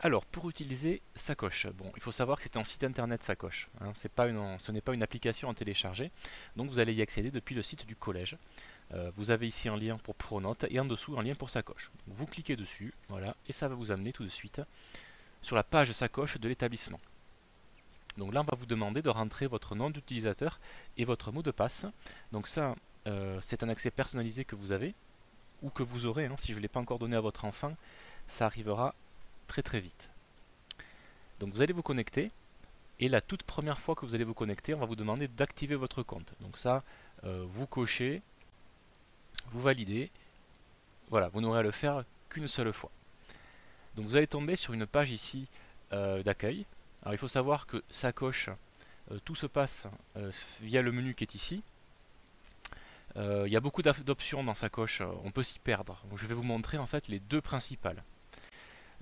Alors, pour utiliser Sacoche, bon, il faut savoir que c'est un site internet Sacoche, hein, ce n'est pas une application à télécharger, donc vous allez y accéder depuis le site du collège. Vous avez ici un lien pour Pronote et en dessous un lien pour Sacoche. Donc, vous cliquez dessus, voilà, et ça va vous amener tout de suite sur la page Sacoche de l'établissement. Donc là, on va vous demander de rentrer votre nom d'utilisateur et votre mot de passe. Donc ça, c'est un accès personnalisé que vous avez, ou que vous aurez, hein, si je ne l'ai pas encore donné à votre enfant, ça arrivera très très vite. Donc vous allez vous connecter, et la toute première fois que vous allez vous connecter, on va vous demander d'activer votre compte. Donc ça, vous cochez, vous validez, voilà, vous n'aurez à le faire qu'une seule fois. Donc vous allez tomber sur une page ici d'accueil. Alors il faut savoir que Sacoche, tout se passe via le menu qui est ici. Il y a beaucoup d'options dans Sacoche, on peut s'y perdre. Donc, je vais vous montrer en fait les deux principales.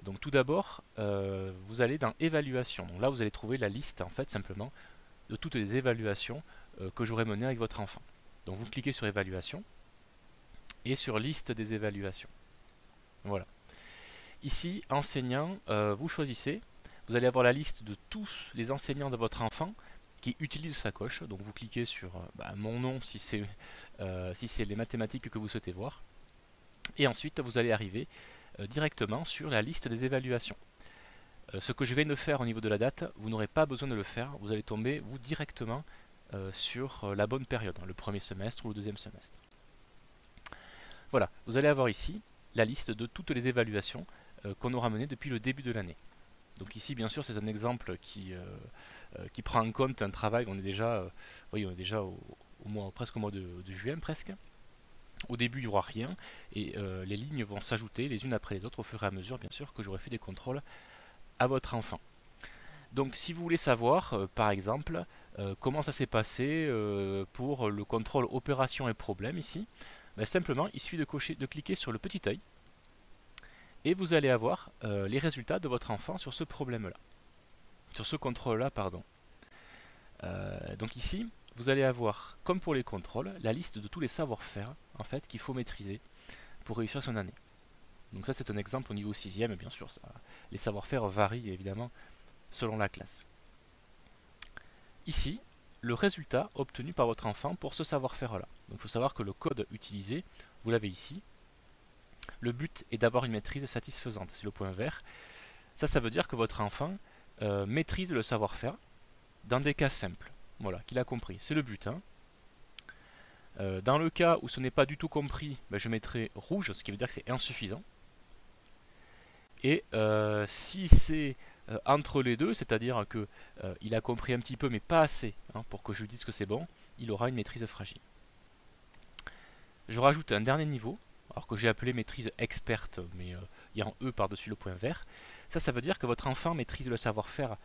Donc tout d'abord, vous allez dans évaluation. Donc là vous allez trouver la liste en fait simplement de toutes les évaluations que j'aurai menées avec votre enfant. Donc vous cliquez sur évaluation et sur liste des évaluations. Voilà. Ici, enseignant, vous choisissez. Vous allez avoir la liste de tous les enseignants de votre enfant qui utilisent Sacoche. Donc vous cliquez sur mon nom si c'est les mathématiques que vous souhaitez voir. Et ensuite, vous allez arriver directement sur la liste des évaluations. Ce que je viens de faire au niveau de la date, vous n'aurez pas besoin de le faire. Vous allez tomber, vous, directement sur la bonne période, hein, le premier semestre ou le deuxième semestre. Voilà, vous allez avoir ici la liste de toutes les évaluations qu'on aura menées depuis le début de l'année. Donc ici, bien sûr, c'est un exemple qui prend en compte un travail. On est déjà, presque au mois de juin, presque. Au début, il n'y aura rien, et les lignes vont s'ajouter les unes après les autres au fur et à mesure, bien sûr, que j'aurai fait des contrôles à votre enfant. Donc si vous voulez savoir, par exemple, comment ça s'est passé pour le contrôle opération et problème ici, simplement, il suffit de cliquer sur le petit œil, et vous allez avoir les résultats de votre enfant sur ce problème-là. Sur ce contrôle-là, pardon. Donc ici, vous allez avoir, comme pour les contrôles, la liste de tous les savoir-faire en fait, qu'il faut maîtriser pour réussir son année. Donc ça, c'est un exemple au niveau 6e, et bien sûr, les savoir-faire varient évidemment selon la classe. Ici, le résultat obtenu par votre enfant pour ce savoir-faire-là. Donc il faut savoir que le code utilisé, vous l'avez ici. Le but est d'avoir une maîtrise satisfaisante, c'est le point vert. Ça veut dire que votre enfant maîtrise le savoir-faire dans des cas simples. Voilà, qu'il a compris. C'est le but. Hein. Dans le cas où ce n'est pas du tout compris, je mettrai rouge, ce qui veut dire que c'est insuffisant. Et si c'est entre les deux, c'est-à-dire qu'il a compris un petit peu mais pas assez hein, pour que je lui dise que c'est bon, il aura une maîtrise fragile. Je rajoute un dernier niveau, alors que j'ai appelé maîtrise experte, mais il y a un E par-dessus le point vert. Ça veut dire que votre enfant maîtrise le savoir-faire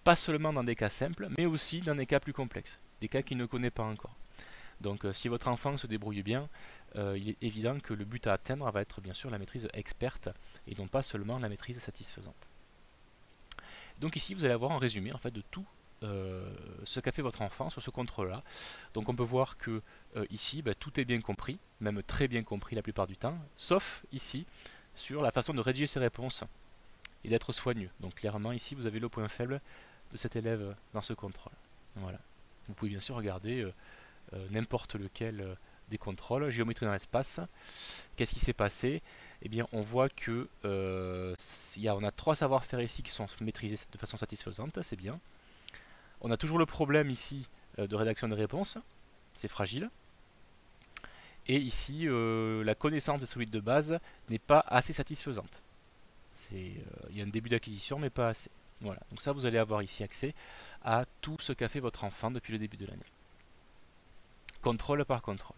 pas seulement dans des cas simples, mais aussi dans des cas plus complexes, des cas qu'il ne connaît pas encore. Donc si votre enfant se débrouille bien, il est évident que le but à atteindre va être bien sûr la maîtrise experte et non pas seulement la maîtrise satisfaisante. Donc ici vous allez avoir un résumé en fait de tout ce qu'a fait votre enfant sur ce contrôle-là. Donc on peut voir que ici tout est bien compris, même très bien compris la plupart du temps, sauf ici sur la façon de rédiger ses réponses et d'être soigneux. Donc clairement ici vous avez le point faible de cet élève dans ce contrôle. Voilà. Vous pouvez bien sûr regarder n'importe lequel des contrôles, géométrie dans l'espace. Qu'est-ce qui s'est passé? Eh bien, on voit que on a 3 savoir-faire ici qui sont maîtrisés de façon satisfaisante, c'est bien. On a toujours le problème ici de rédaction des réponses, c'est fragile. Et ici, la connaissance des solides de base n'est pas assez satisfaisante. Il y a un début d'acquisition, mais pas assez. Voilà, donc ça, vous allez avoir ici accès à tout ce qu'a fait votre enfant depuis le début de l'année. Contrôle par contrôle.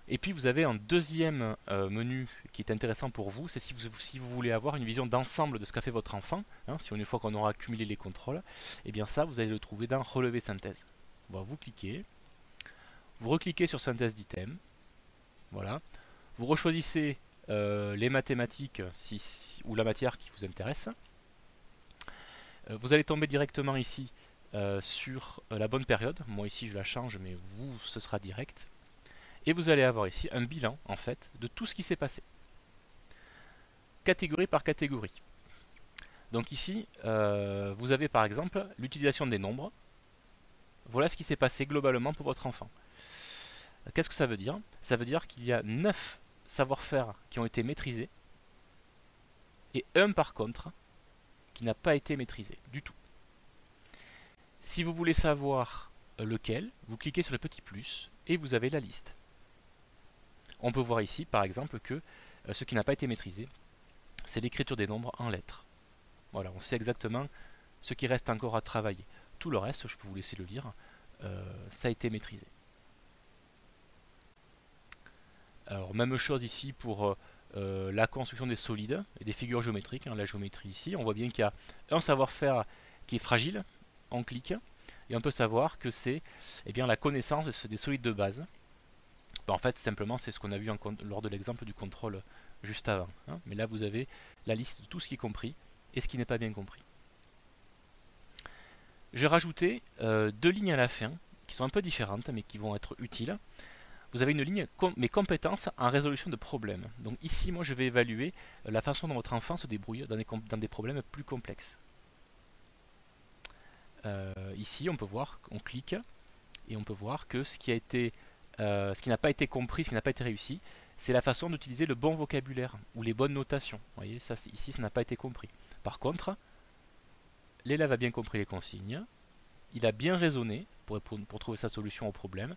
Et puis vous avez un deuxième menu qui est intéressant pour vous, c'est si vous voulez avoir une vision d'ensemble de ce qu'a fait votre enfant, hein, si une fois qu'on aura accumulé les contrôles, et bien ça vous allez le trouver dans relevé synthèse. Bon, vous cliquez, vous recliquez sur synthèse d'item, voilà, vous rechoisissez les mathématiques ou la matière qui vous intéresse. Vous allez tomber directement ici sur la bonne période. Moi ici je la change, mais vous ce sera direct. Et vous allez avoir ici un bilan en fait de tout ce qui s'est passé. Catégorie par catégorie. Donc ici, vous avez par exemple l'utilisation des nombres. Voilà ce qui s'est passé globalement pour votre enfant. Qu'est-ce que ça veut dire? Ça veut dire qu'il y a 9 savoir-faire qui ont été maîtrisés et un par contre qui n'a pas été maîtrisé du tout. Si vous voulez savoir lequel, vous cliquez sur le petit plus et vous avez la liste. On peut voir ici par exemple que ce qui n'a pas été maîtrisé, c'est l'écriture des nombres en lettres. Voilà, on sait exactement ce qui reste encore à travailler. Tout le reste, je peux vous laisser le lire, ça a été maîtrisé. Alors même chose ici pour la construction des solides et des figures géométriques, la géométrie ici. On voit bien qu'il y a un savoir-faire qui est fragile, on clique, et on peut savoir que c'est la connaissance des solides de base. En fait, simplement, c'est ce qu'on a vu lors de l'exemple du contrôle juste avant. Mais là, vous avez la liste de tout ce qui est compris et ce qui n'est pas bien compris. J'ai rajouté 2 lignes à la fin, qui sont un peu différentes, mais qui vont être utiles. Vous avez une ligne mes compétences en résolution de problèmes. Donc ici, moi, je vais évaluer la façon dont votre enfant se débrouille dans des problèmes plus complexes. Ici, on peut voir, on clique, et on peut voir que ce qui n'a pas été compris, ce qui n'a pas été réussi, c'est la façon d'utiliser le bon vocabulaire ou les bonnes notations. Vous voyez, ça, ici, ça n'a pas été compris. Par contre, l'élève a bien compris les consignes, il a bien raisonné pour trouver sa solution au problème,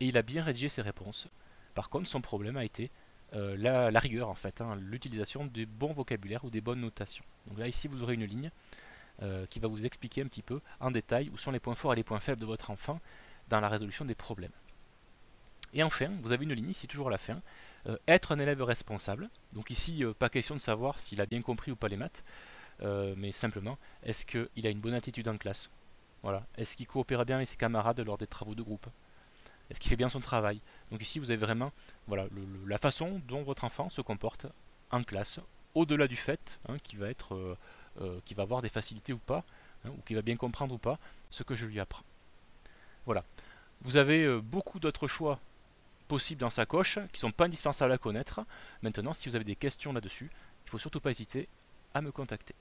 et il a bien rédigé ses réponses. Par contre, son problème a été la rigueur, en fait, l'utilisation du bon vocabulaire ou des bonnes notations. Donc là, ici, vous aurez une ligne qui va vous expliquer un petit peu en détail où sont les points forts et les points faibles de votre enfant dans la résolution des problèmes. Et enfin, vous avez une ligne ici, toujours à la fin, être un élève responsable. Donc ici, pas question de savoir s'il a bien compris ou pas les maths, mais simplement, est-ce qu'il a une bonne attitude en classe? Voilà. Est-ce qu'il coopère bien avec ses camarades lors des travaux de groupe? Est-ce qu'il fait bien son travail? Donc ici, vous avez vraiment la façon dont votre enfant se comporte en classe, au-delà du fait qu'il va avoir des facilités ou pas, ou qu'il va bien comprendre ou pas ce que je lui apprends. Voilà. Vous avez beaucoup d'autres choix possibles dans sa coche qui ne sont pas indispensables à connaître. Maintenant, si vous avez des questions là-dessus, il ne faut surtout pas hésiter à me contacter.